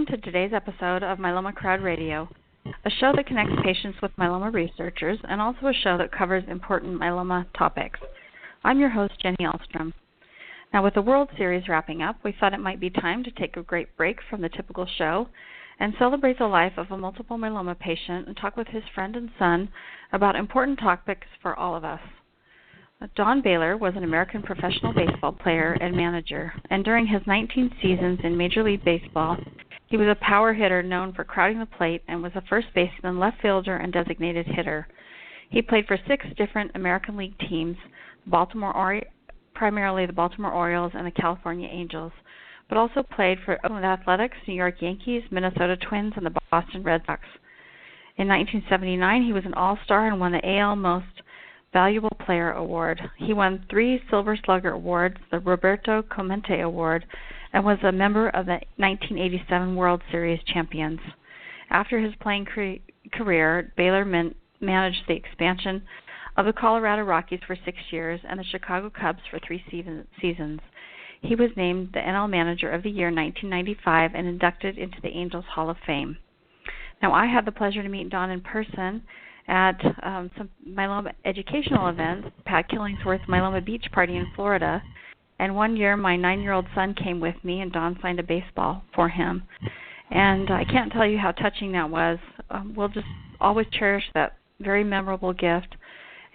welcome to today's episode of Myeloma Crowd Radio, a show that connects patients with myeloma researchers and also a show that covers important myeloma topics. I'm your host, Jenny Alstrom. Now, with the World Series wrapping up, we thought it might be time to take a great break from the typical show and celebrate the life of a multiple myeloma patient and talk with his friend and son about important topics for all of us. Don Baylor was an American professional baseball player and manager, and during his 19 seasons in Major League Baseball, he was a power hitter known for crowding the plate and was a first baseman, left fielder, and designated hitter. He played for 6 different American League teams, primarily the Baltimore Orioles and the California Angels, but also played for Oakland Athletics, New York Yankees, Minnesota Twins, and the Boston Red Sox. In 1979, he was an All-Star and won the AL Most Valuable Player Award. He won 3 Silver Slugger Awards, the Roberto Clemente Award, and was a member of the 1987 World Series champions. After his playing career, Baylor managed the expansion of the Colorado Rockies for 6 years and the Chicago Cubs for 3 seasons. He was named the NL Manager of the Year in 1995 and inducted into the Angels Hall of Fame. Now, I had the pleasure to meet Don in person at some myeloma educational events, Pat Killingsworth's Myeloma Beach Party in Florida, and one year my 9-year-old son came with me and Don signed a baseball for him. And I can't tell you how touching that was. We'll just always cherish that very memorable gift,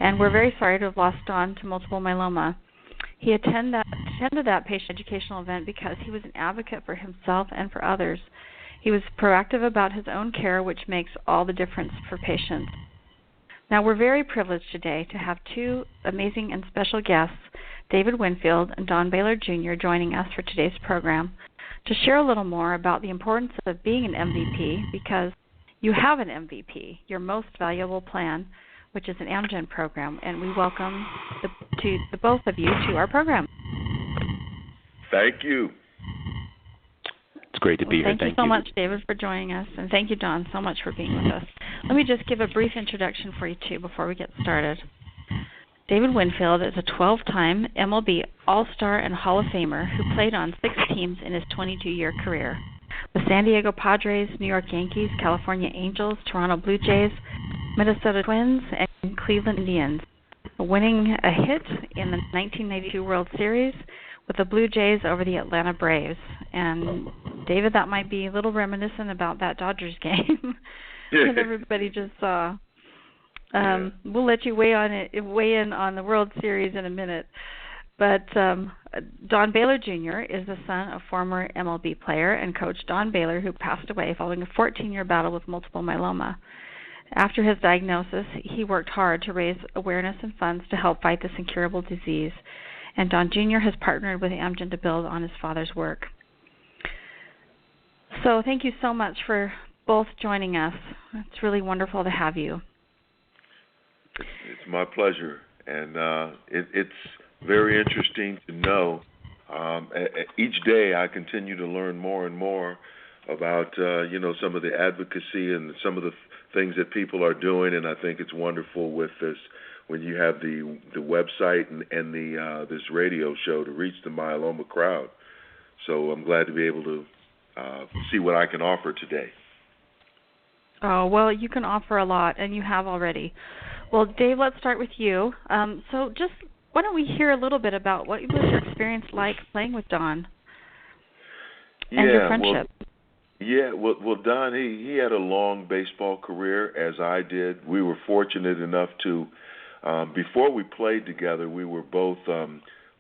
and we're very sorry to have lost Don to multiple myeloma. He attended that patient educational event because he was an advocate for himself and for others. He was proactive about his own care, which makes all the difference for patients. Now, we're very privileged today to have 2 amazing and special guests, David Winfield and Don Baylor Jr., joining us for today's program to share a little more about the importance of being an MVP, because you have an MVP, your most valuable plan, which is an Amgen program, and we welcome the both of you to our program. Thank you. It's great to be here. Thank you so much, David, for joining us, and thank you, Don, so much for being with us. Let me just give a brief introduction for you, too, before we get started. David Winfield is a 12-time MLB All-Star and Hall of Famer who played on 6 teams in his 22-year career: the San Diego Padres, New York Yankees, California Angels, Toronto Blue Jays, Minnesota Twins, and Cleveland Indians, winning a hit in the 1992 World Series with the Blue Jays over the Atlanta Braves. And, David, that might be a little reminiscent about that Dodgers game that everybody just saw. We'll let you weigh in on the World Series in a minute. But Don Baylor Jr. is the son of former MLB player and coach Don Baylor, who passed away following a 14-year battle with multiple myeloma. After his diagnosis, he worked hard to raise awareness and funds to help fight this incurable disease. And Don Jr. has partnered with Amgen to build on his father's work. So thank you so much for both joining us. It's really wonderful to have you. It's my pleasure, and it's very interesting to know. Each day I continue to learn more and more about, some of the advocacy and some of the things that people are doing, and I think it's wonderful with this when you have the website and the this radio show to reach the myeloma crowd. So I'm glad to be able to see what I can offer today. Oh, well, you can offer a lot, and you have already. Well, Dave, let's start with you. So just why don't we hear a little bit about what was your experience like playing with Don and your friendship? Well, Don, he had a long baseball career, as I did. We were fortunate enough to, before we played together, we were both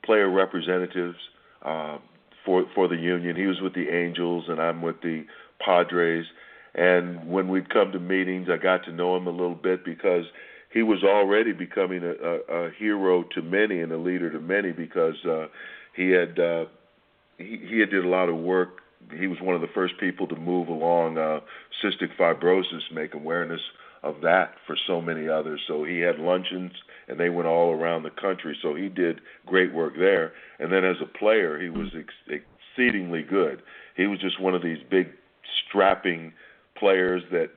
player representatives for the union. He was with the Angels, and I'm with the Padres. And when we'd come to meetings, I got to know him a little bit because he was already becoming a hero to many and a leader to many because he had did a lot of work. He was one of the first people to move along cystic fibrosis, make awareness of that for so many others. So he had luncheons, and they went all around the country. So he did great work there. And then as a player, he was exceedingly good. He was just one of these big, strapping players that,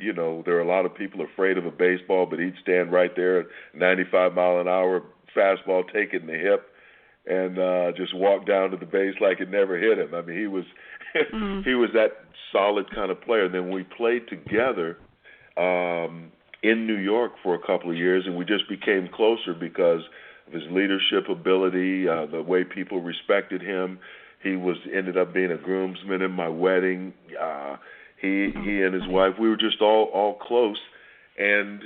there are a lot of people afraid of a baseball, but he'd stand right there at 95-mile-an-hour fastball, take it in the hip, and just walk down to the base like it never hit him. I mean, he was he was that solid kind of player. Then we played together in New York for a couple of years, and we just became closer because of his leadership ability, the way people respected him. He ended up being a groomsman in my wedding. He and his wife, we were just all close. And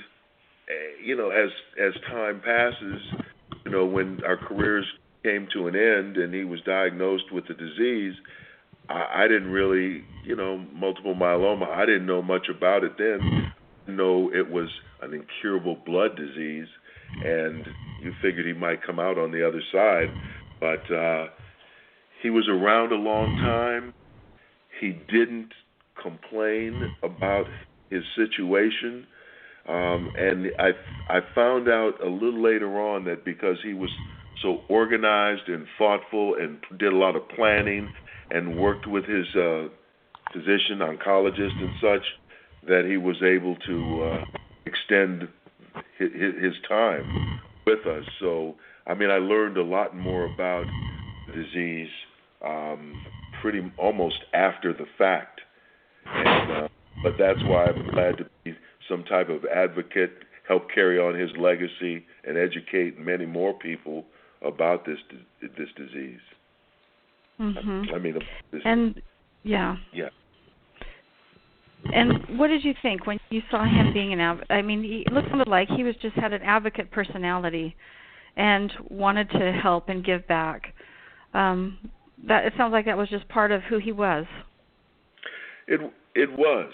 as time passes, when our careers came to an end and he was diagnosed with the disease, I didn't really, multiple myeloma. I didn't know much about it then. I didn't know it was an incurable blood disease, and you figured he might come out on the other side. But he was around a long time. He didn't complain about his situation. And I found out a little later on that because he was so organized and thoughtful and did a lot of planning and worked with his physician, oncologist and such, that he was able to extend his time with us. So, I learned a lot more about the disease pretty almost after the fact. And, but that's why I'm glad to be some type of advocate, help carry on his legacy, and educate many more people about this disease. And yeah. And what did you think when you saw him being an advocate? He looked like he just had an advocate personality and wanted to help and give back. That it sounds like that was just part of who he was. It was.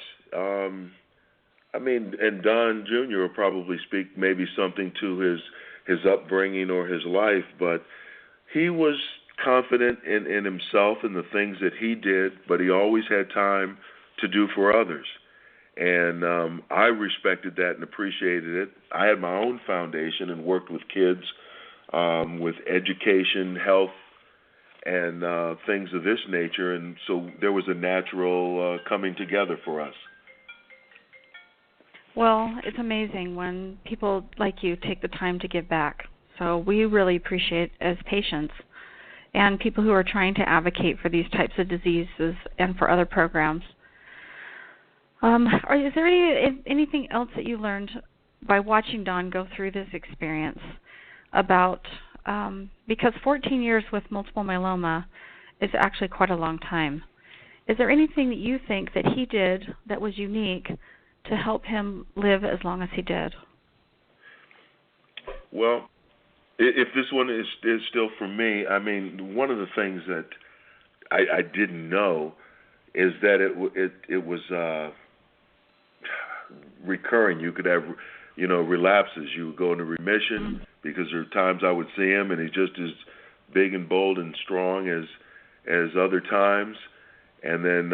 And Don Jr. will probably speak maybe something to his upbringing or his life, but he was confident in himself and the things that he did, but he always had time to do for others. And I respected that and appreciated it. I had my own foundation and worked with kids with education, health, and things of this nature, and so there was a natural coming together for us. Well, it's amazing when people like you take the time to give back. So we really appreciate as patients and people who are trying to advocate for these types of diseases and for other programs. Is there anything else that you learned by watching Don go through this experience about, because 14 years with multiple myeloma is actually quite a long time. Is there anything that you think that he did that was unique to help him live as long as he did? Well, if this one is still for me, one of the things that I didn't know is that it was recurring. You could have, relapses. You would go into remission because there are times I would see him and he's just as big and bold and strong as other times. And then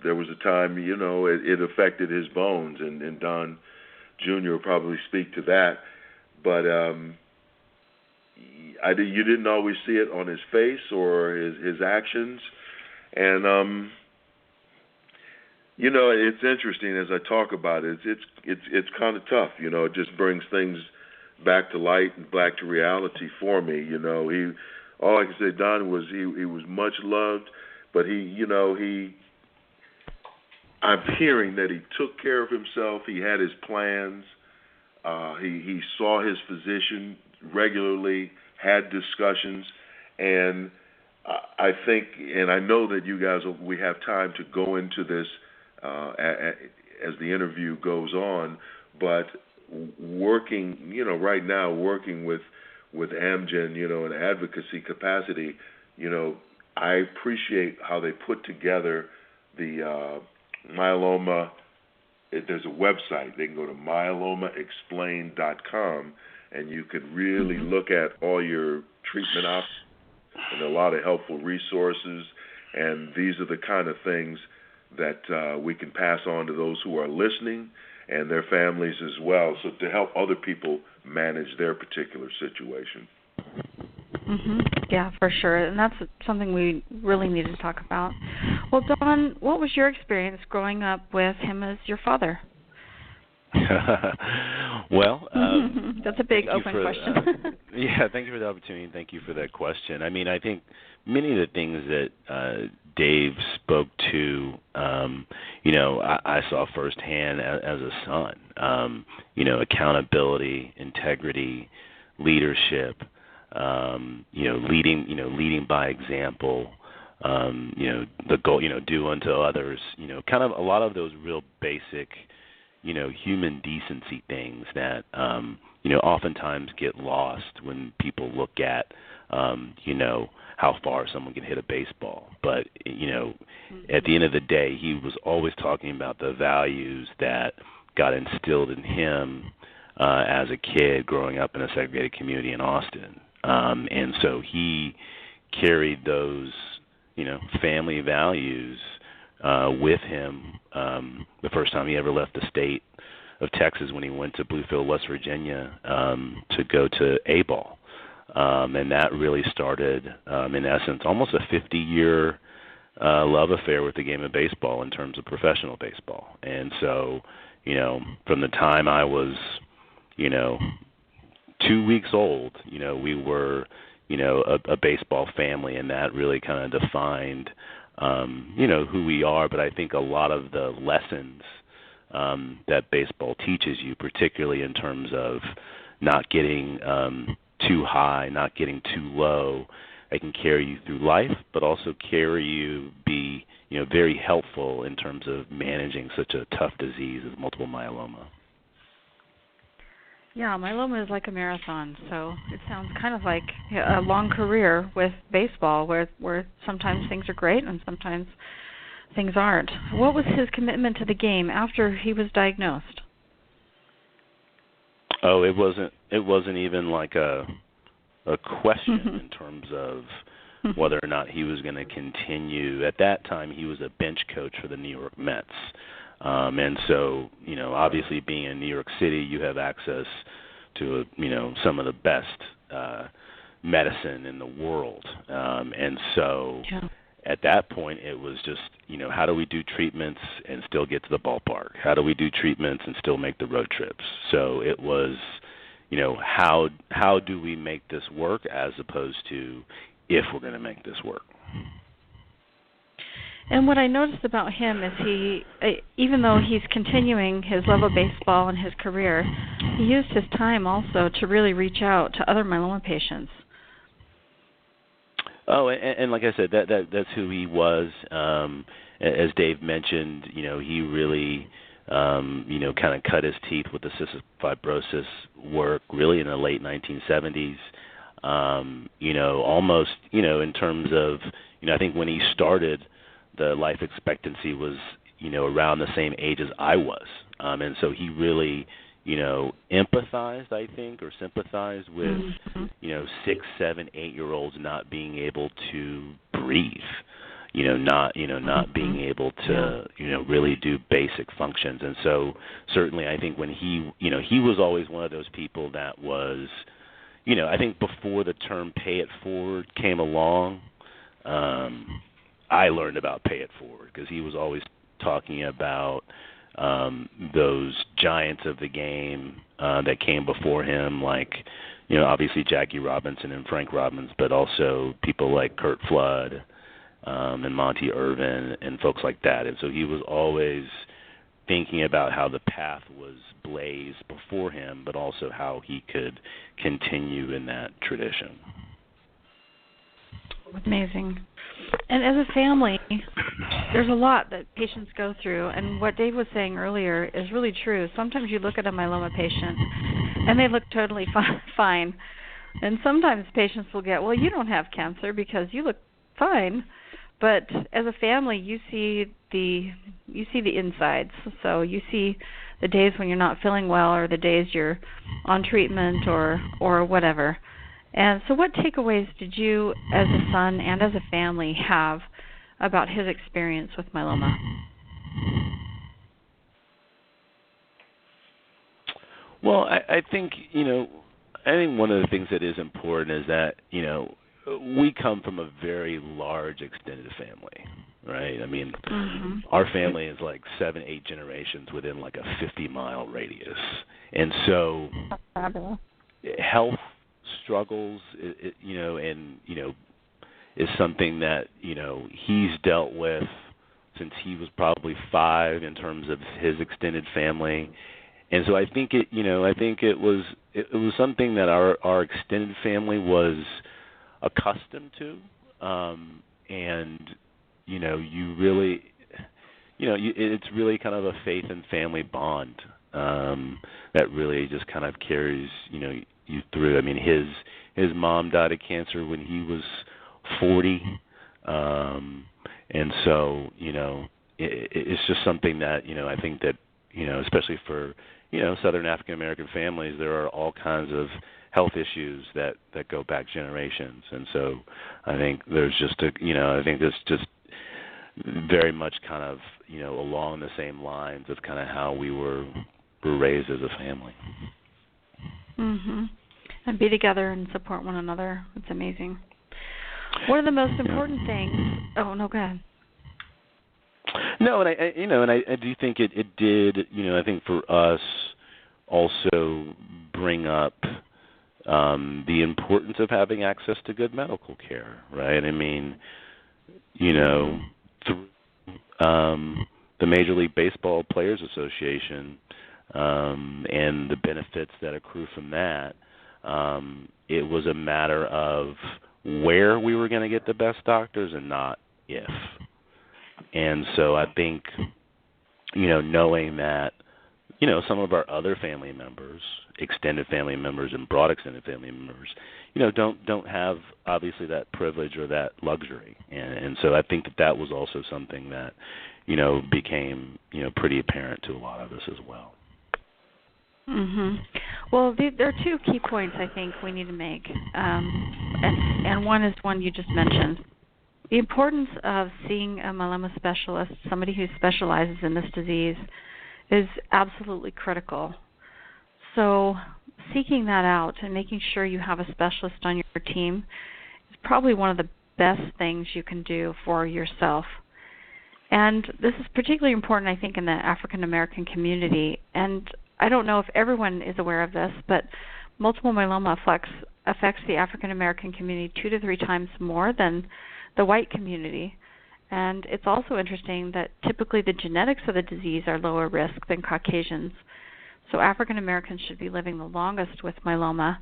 there was a time, it affected his bones, and Don Jr. will probably speak to that. But you didn't always see it on his face or his actions. And, it's interesting as I talk about it. It's kind of tough, It just brings things back to light and back to reality for me. All I can say, Don was he was much loved, but I'm hearing that he took care of himself. He had his plans. He saw his physician regularly, had discussions, and I think, and I know that you guys, we have time to go into this as the interview goes on, but working, right now, working with Amgen, in advocacy capacity, I appreciate how they put together the myeloma. There's a website. They can go to myelomaexplained.com, and you could really look at all your treatment options and a lot of helpful resources. And these are the kind of things that we can pass on to those who are listening and their families as well, so to help other people manage their particular situation. Yeah, for sure. And that's something we really need to talk about. Well, Don, what was your experience growing up with him as your father? Well, that's a big open question. Yeah, thank you for the opportunity, and thank you for that question. I mean, I think many of the things that Dave spoke to, I saw firsthand as a son. Accountability, integrity, leadership, leading by example. The goal, do unto others. Kind of a lot of those real basic, human decency things that, oftentimes get lost when people look at, how far someone can hit a baseball. But, at the end of the day, he was always talking about the values that got instilled in him as a kid growing up in a segregated community in Austin. And so he carried those, family values with him the first time he ever left the state of Texas, when he went to Bluefield, West Virginia, to go to A-ball. And that really started, in essence, almost a 50-year love affair with the game of baseball in terms of professional baseball. And so, from the time I was, 2 weeks old, we were, a baseball family, and that really kind of defined, who we are. But I think a lot of the lessons that baseball teaches you, particularly in terms of not getting too high, not getting too low, it can carry you through life, but also be, very helpful in terms of managing such a tough disease as multiple myeloma. Yeah, myeloma is like a marathon, so it sounds kind of like a long career with baseball, where sometimes things are great and sometimes things aren't. What was his commitment to the game after he was diagnosed? Oh, it wasn't even like a question in terms of whether or not he was going to continue. At that time, he was a bench coach for the New York Mets. And so, obviously being in New York City, you have access to, some of the best medicine in the world. And so at that point, it was just, how do we do treatments and still get to the ballpark? How do we do treatments and still make the road trips? So it was, how do we make this work, as opposed to if we're going to make this work. And what I noticed about him is he, even though he's continuing his love of baseball and his career, he used his time also to really reach out to other myeloma patients. Oh, and like I said, that's who he was. As Dave mentioned, he really, kind of cut his teeth with the cystic fibrosis work really in the late 1970s. Almost, in terms of, I think when he started, the life expectancy was, around the same age as I was. And so he really, empathized, I think, or sympathized with, 6, 7, 8-year-olds not being able to breathe, not being able to, really do basic functions. And so certainly I think when he was always one of those people that was, I think before the term pay it forward came along, I learned about pay it forward because he was always talking about those giants of the game that came before him, like, obviously Jackie Robinson and Frank Robbins, but also people like Curt Flood and Monty Irvin and folks like that. And so he was always thinking about how the path was blazed before him, but also how he could continue in that tradition. Amazing. And as a family, there's a lot that patients go through, and what Dave was saying earlier is really true. Sometimes you look at a myeloma patient, and they look totally fine. And sometimes patients will get, well, you don't have cancer because you look fine. But as a family, you see the insides. So you see the days when you're not feeling well, or the days you're on treatment, or whatever. And so what takeaways did you, as a son and as a family, have about his experience with myeloma? Well, I think, I think one of the things that is important is that, we come from a very large extended family, right? I mean, Mm-hmm. our family is like 7-8 generations within like a 50-mile radius. And so Fabulous. health struggles, is something that, he's dealt with since he was probably 5 in terms of his extended family. And so I think it was something that our extended family was accustomed to, and you really, it's really kind of a faith and family bond that really just kind of carries you through. I mean, his mom died of cancer when he was 40, and so it's just something that I think that especially for Southern African American families, there are all kinds of health issues that go back generations, and so I think there's just I think it's just very much kind of along the same lines of kind of how we were raised as a family. Mhm. And be together and support one another. It's amazing. One of the most important things. Oh no, go ahead. No, and I do think it did. I think for us also bring up the importance of having access to good medical care, right? I mean, through the Major League Baseball Players Association and the benefits that accrue from that, it was a matter of where we were going to get the best doctors and not if. And so I think, knowing that, some of our other family members, extended family members and broad extended family members, don't have obviously that privilege or that luxury. And so I think that was also something that, became, pretty apparent to a lot of us as well. Mhm. Well, there are 2 key points I think we need to make, and one is one you just mentioned. The importance of seeing a myeloma specialist, somebody who specializes in this disease, is absolutely critical. So seeking that out and making sure you have a specialist on your team is probably one of the best things you can do for yourself. And this is particularly important, I think, in the African American community. And I don't know if everyone is aware of this, but multiple myeloma affects the African American community 2 to 3 times more than the white community. And it's also interesting that typically the genetics of the disease are lower risk than Caucasians. So African Americans should be living the longest with myeloma.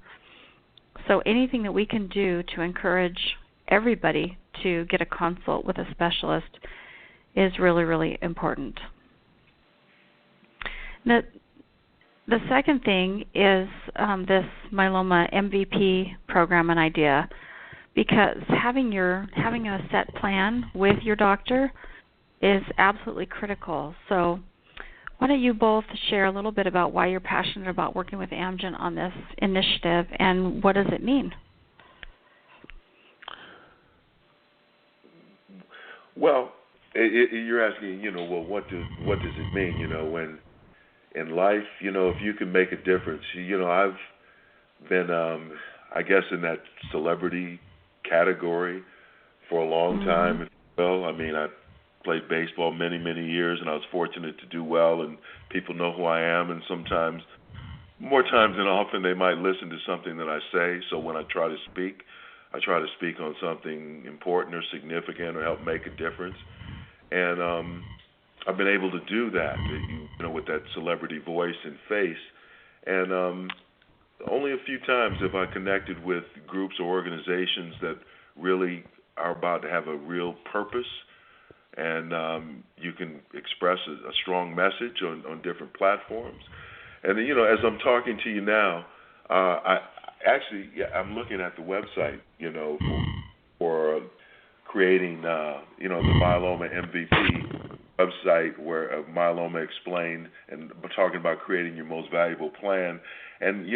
So anything that we can do to encourage everybody to get a consult with a specialist is really, really important. The second thing is this myeloma MVP program and idea, because having a set plan with your doctor is absolutely critical. So why don't you both share a little bit about why you're passionate about working with Amgen on this initiative and what does it mean? Well, you're asking, well, what does it mean, when in life, if you can make a difference. I've been, I guess, in that celebrity category for a long time. Well, I mean, I played baseball many, many years, and I was fortunate to do well, and people know who I am, and sometimes, more times than often, they might listen to something that I say. So when I try to speak on something important or significant or help make a difference. And I've been able to do that, with that celebrity voice and face. And only a few times have I connected with groups or organizations that really are about to have a real purpose, and you can express a strong message on different platforms. And as I'm talking to you now, I'm looking at the website, for creating, the Myeloma MVP website where Myeloma Explained, and talking about creating your most valuable plan. And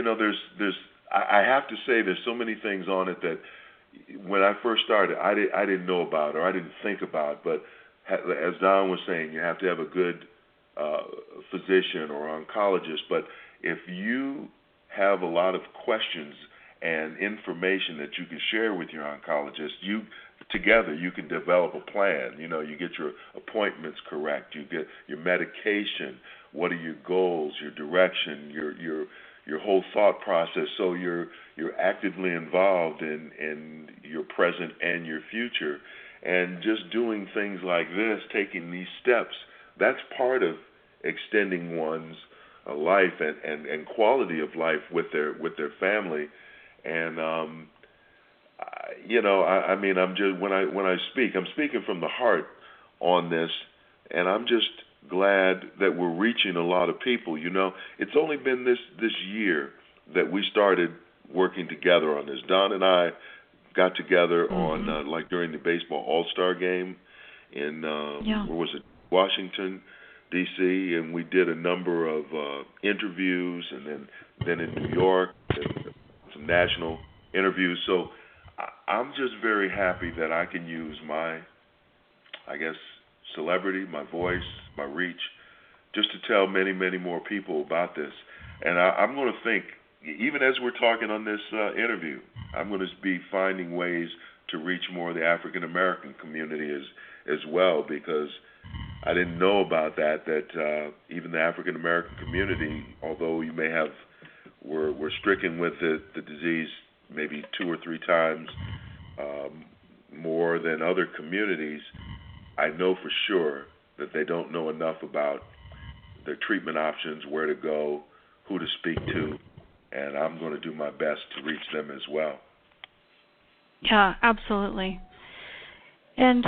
I have to say, there's so many things on it that when I first started, I didn't know about or I didn't think about. But as Don was saying, you have to have a good physician or oncologist. But if you have a lot of questions and information that you can share with your oncologist. Together you can develop a plan. You get your appointments correct, you get your medication, what are your goals, your direction, your whole thought process, so you're actively involved in your present and your future. And just doing things like this, taking these steps, that's part of extending one's life and quality of life with their family. And I'm just when I speak, I'm speaking from the heart on this, and I'm just glad that we're reaching a lot of people. It's only been this year that we started working together on this. Don and I got together on like during the baseball All-Sar game in where was it, Washington, D.C., and we did a number of interviews, and then in New York, and some national interviews. So I'm just very happy that I can use my, I guess, celebrity, my voice, my reach, just to tell many, many more people about this. And I'm going to think, even as we're talking on this interview, I'm going to be finding ways to reach more of the African American community as well, because I didn't know about that even the African American community, although you may have, we're stricken with the disease maybe 2 or 3 times more than other communities, I know for sure that they don't know enough about their treatment options, where to go, who to speak to, and I'm going to do my best to reach them as well. Yeah, absolutely. And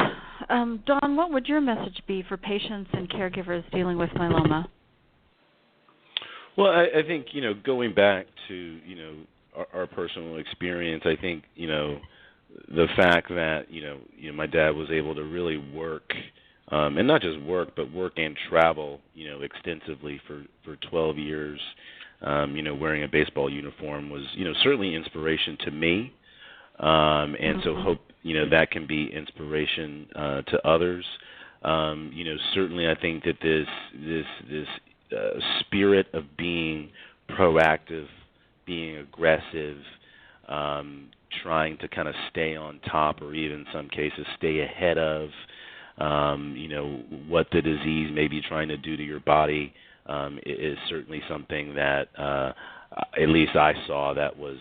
Don, what would your message be for patients and caregivers dealing with myeloma? Well, I think, going back to, our personal experience, I think, the fact that, my dad was able to really work, and not just work, but work and travel, extensively for 12 years, wearing a baseball uniform was, certainly inspiration to me. And so hope, that can be inspiration to others. Certainly I think that this spirit of being proactive, being aggressive, trying to kind of stay on top, or even in some cases stay ahead of, what the disease may be trying to do to your body, is certainly something that at least I saw that was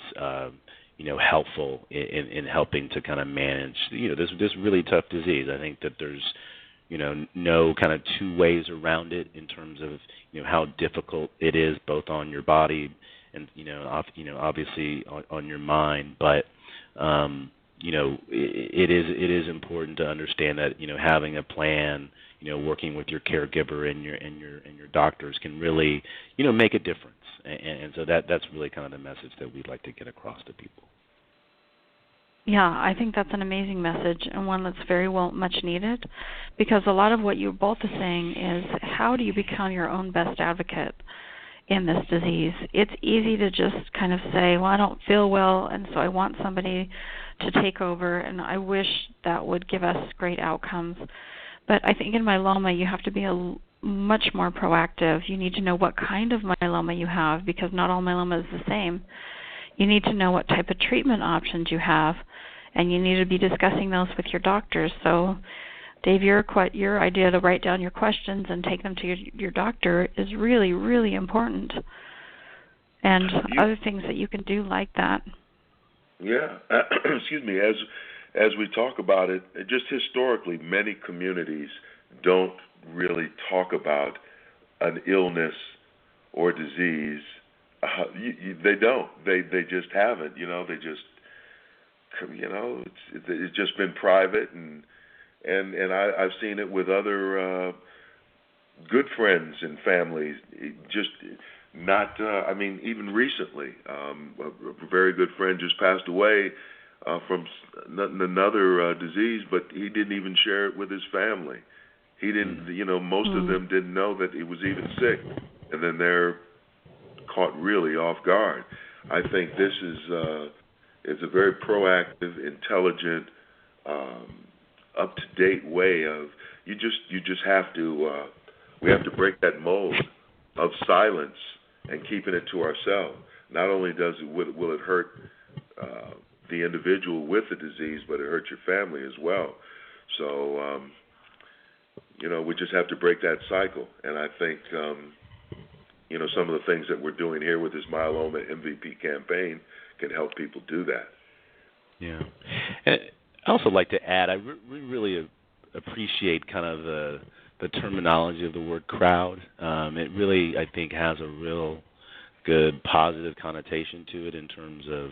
helpful in helping to kind of manage this really tough disease. I think that there's no kind of two ways around it in terms of how difficult it is, both on your body and obviously on your mind. But it is important to understand that having a plan, working with your caregiver and your doctors can really make a difference. And so that's really kind of the message that we'd like to get across to people. Yeah, I think that's an amazing message, and one that's very much needed, because a lot of what you both are saying is, how do you become your own best advocate in this disease? It's easy to just kind of say, well, I don't feel well, and so I want somebody to take over, and I wish that would give us great outcomes. But I think in myeloma, you have to be much more proactive. You need to know what kind of myeloma you have, because not all myeloma is the same. You need to know what type of treatment options you have, and you need to be discussing those with your doctors. So, Dave, your idea to write down your questions and take them to your doctor is really, really important. And other things that you can do like that. Yeah, excuse me. As we talk about it, just historically, many communities don't really talk about an illness or disease. They don't. They just haven't. They just. It's just been private, and I've seen it with other good friends and families. Just not. Even recently, a very good friend just passed away from another disease, but he didn't even share it with his family. He didn't. Most of them didn't know that he was even sick, and then they're caught really off guard. I think this is a very proactive, intelligent, up-to-date way of you just have to we have to break that mold of silence and keeping it to ourselves. Not only will it hurt the individual with the disease, but it hurts your family as well. So, we just have to break that cycle. And I think, some of the things that we're doing here with this myeloma MVP campaign can help people do that. Yeah. And I also like to add, I really appreciate kind of the terminology of the word crowd. It really, I think, has a real good positive connotation to it in terms of,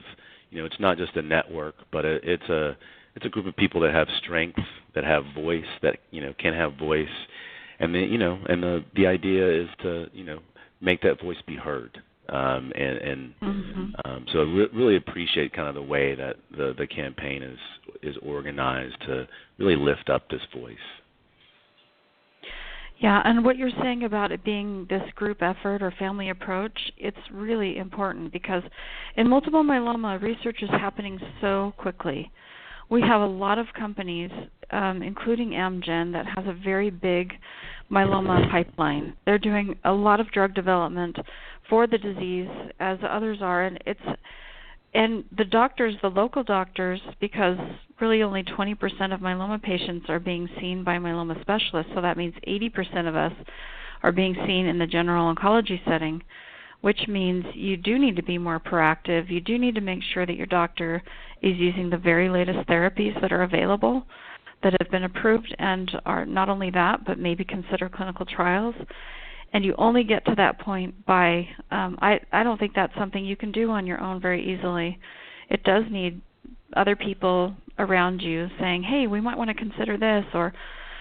it's not just a network, but it's a group of people that have strength, that have voice, that can have voice, and the idea is to make that voice be heard. So I really appreciate kind of the way that the campaign is organized to really lift up this voice. Yeah, and what you're saying about it being this group effort or family approach, it's really important because in multiple myeloma, research is happening so quickly. We have a lot of companies, including Amgen, that has a very big myeloma pipeline. They're doing a lot of drug development for the disease, as others are, and the doctors, the local doctors, because really only 20% of myeloma patients are being seen by myeloma specialists, so that means 80% of us are being seen in the general oncology setting, which means you do need to be more proactive. You do need to make sure that your doctor is using the very latest therapies that are available, that have been approved, and are not only that, but maybe consider clinical trials. And you only get to that point by, I don't think that's something you can do on your own very easily. It does need other people around you saying, hey, we might want to consider this, or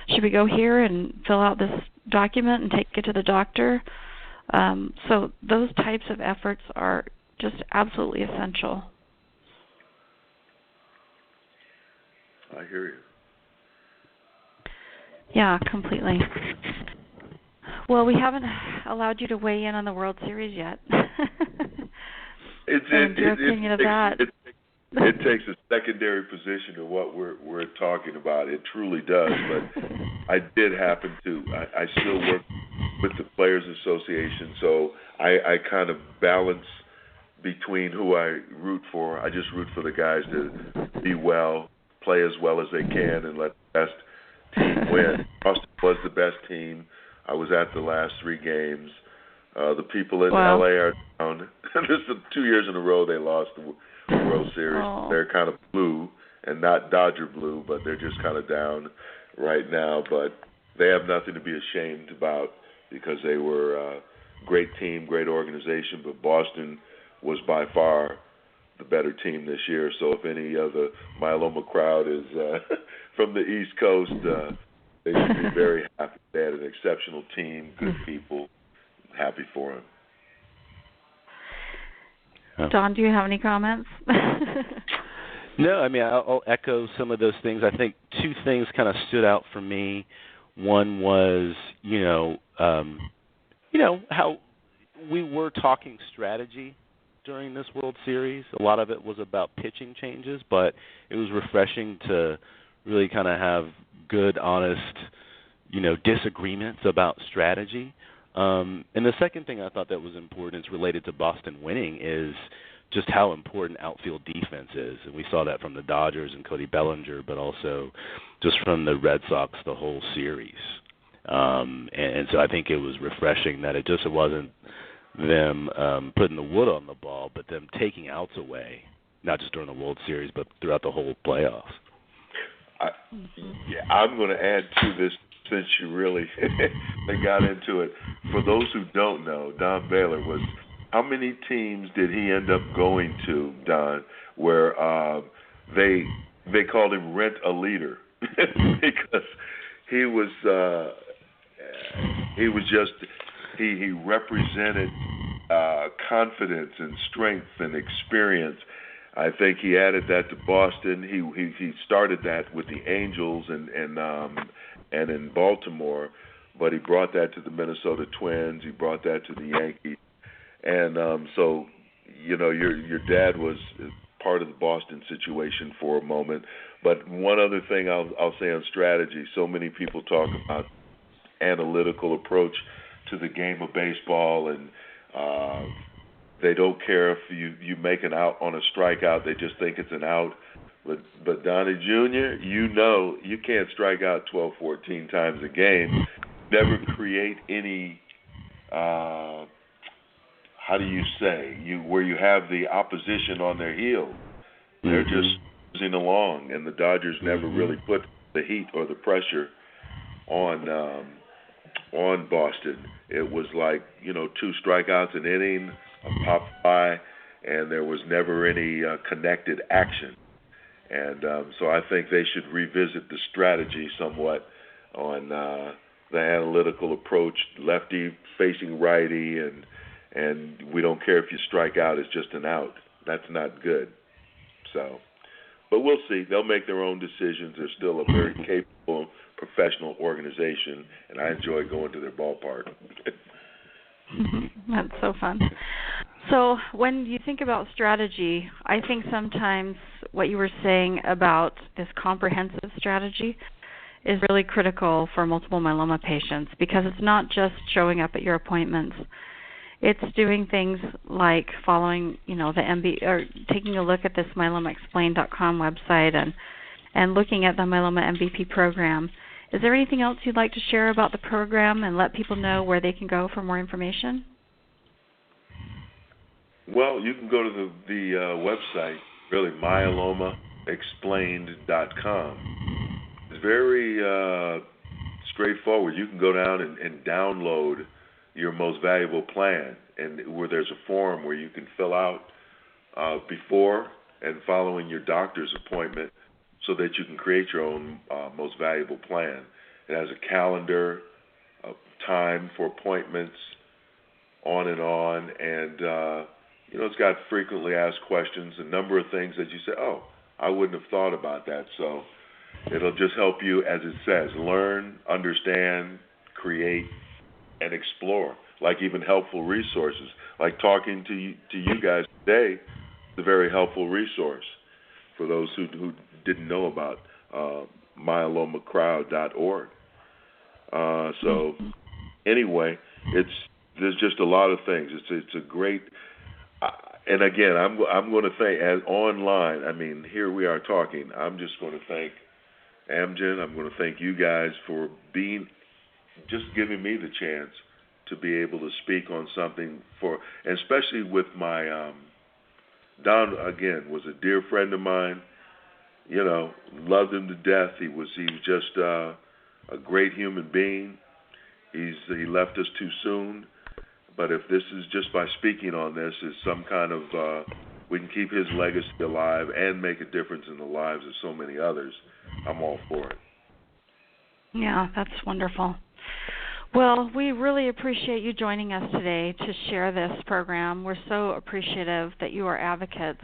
should we go here and fill out this document and take it to the doctor? So those types of efforts are just absolutely essential. I hear you. Yeah, completely. Well, we haven't allowed you to weigh in on the World Series yet. Your opinion of that? It takes a secondary position to what we're talking about. It truly does. But I did happen to. I still work with the Players Association, so I kind of balance between who I root for. I just root for the guys to be well, play as well as they can, and let the best team win. Boston was the best team. I was at the last 3 games. The people in LA are down. This is 2 years in a row they lost the World Series. Oh. They're kind of blue, and not Dodger blue, but they're just kind of down right now. But they have nothing to be ashamed about because they were a great team, great organization. But Boston was by far the better team this year. So if any of the myeloma crowd is from the East Coast, they should be very happy. They had an exceptional team, good people. Happy for them. Don, do you have any comments? No, I mean, I'll echo some of those things. I think 2 things kind of stood out for me. One was, how we were talking strategy during this World Series. A lot of it was about pitching changes, but it was refreshing to really kind of have good, honest, disagreements about strategy. And the second thing I thought that was important is related to Boston winning is just how important outfield defense is. And we saw that from the Dodgers and Cody Bellinger, but also just from the Red Sox the whole series. And so I think it was refreshing that it just wasn't them putting the wood on the ball, but them taking outs away, not just during the World Series, but throughout the whole playoffs. I'm going to add to this since you really got into it. For those who don't know, Don Baylor was, how many teams did he end up going to, Don, where they called him Rent a Leader because he represented confidence and strength and experience. I think he added that to Boston. He started that with the Angels and in Baltimore, but he brought that to the Minnesota Twins. He brought that to the Yankees, and so your dad was part of the Boston situation for a moment. But one other thing I'll say on strategy: so many people talk about analytical approach to the game of baseball and They don't care if you make an out on a strikeout. They just think it's an out. But Donnie Jr., you can't strike out 12, 14 times a game. Never create any, how do you say, where you have the opposition on their heels. They're just cruising along, and the Dodgers never really put the heat or the pressure on Boston. It was like, 2 strikeouts an inning, a pop fly, and there was never any connected action. And so I think they should revisit the strategy somewhat on the analytical approach, lefty facing righty, and we don't care if you strike out, it's just an out. That's not good. So, but we'll see. They'll make their own decisions. They're still a very capable, professional organization, and I enjoy going to their ballpark. That's so fun. So when you think about strategy, I think sometimes what you were saying about this comprehensive strategy is really critical for multiple myeloma patients, because it's not just showing up at your appointments. It's doing things like following, the MB, or taking a look at this myelomaexplained.com website and looking at the Myeloma MVP program. Is there anything else you'd like to share about the program and let people know where they can go for more information? Well, you can go to the website, really, myelomaexplained.com. It's very straightforward. You can go down and download your most valuable plan, and where there's a form where you can fill out before and following your doctor's appointment so that you can create your own most valuable plan. It has a calendar, a time for appointments, on, and it's got frequently asked questions, a number of things that you say, oh, I wouldn't have thought about that. So it'll just help you, as it says, learn, understand, create, and explore, like even helpful resources. Like talking to you guys today is a very helpful resource for those who didn't know about myelomacrowd.org. So anyway, there's just a lot of things. It's a great, and again, I'm going to thank, as online, I mean, here we are talking, I'm just going to thank Amgen. I'm going to thank you guys for just giving me the chance to be able to speak on something and especially with my, Don, again, was a dear friend of mine, loved him to death. He was just a great human being. He left us too soon. But if this is just by speaking on this is some kind of, we can keep his legacy alive and make a difference in the lives of so many others, I'm all for it. Yeah, that's wonderful. Well, we really appreciate you joining us today to share this program. We're so appreciative that you are advocates,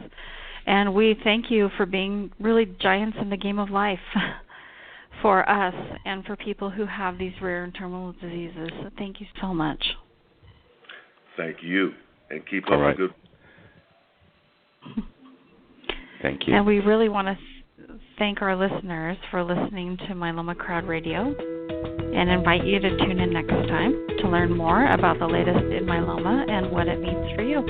and we thank you for being really giants in the game of life for us and for people who have these rare and terminal diseases. So thank you so much. Thank you, and keep up the good. Thank you. And we really want to thank our listeners for listening to Myeloma Crowd Radio, and invite you to tune in next time to learn more about the latest in myeloma and what it means for you.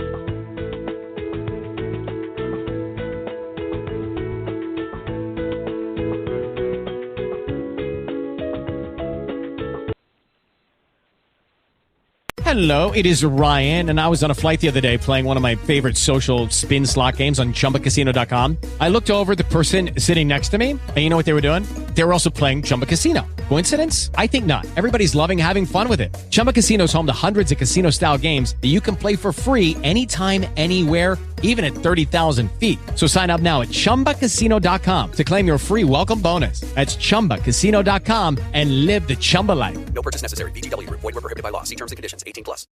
Hello, it is Ryan, and I was on a flight the other day playing one of my favorite social spin slot games on ChumbaCasino.com. I looked over at the person sitting next to me, and you know what they were doing? They were also playing Chumba Casino. Coincidence? I think not. Everybody's loving having fun with it. Chumba Casino is home to hundreds of casino-style games that you can play for free anytime, anywhere, even at 30,000 feet. So sign up now at ChumbaCasino.com to claim your free welcome bonus. That's ChumbaCasino.com and live the Chumba life. No purchase necessary. VGW. Void where prohibited by law. See terms and conditions. 18+.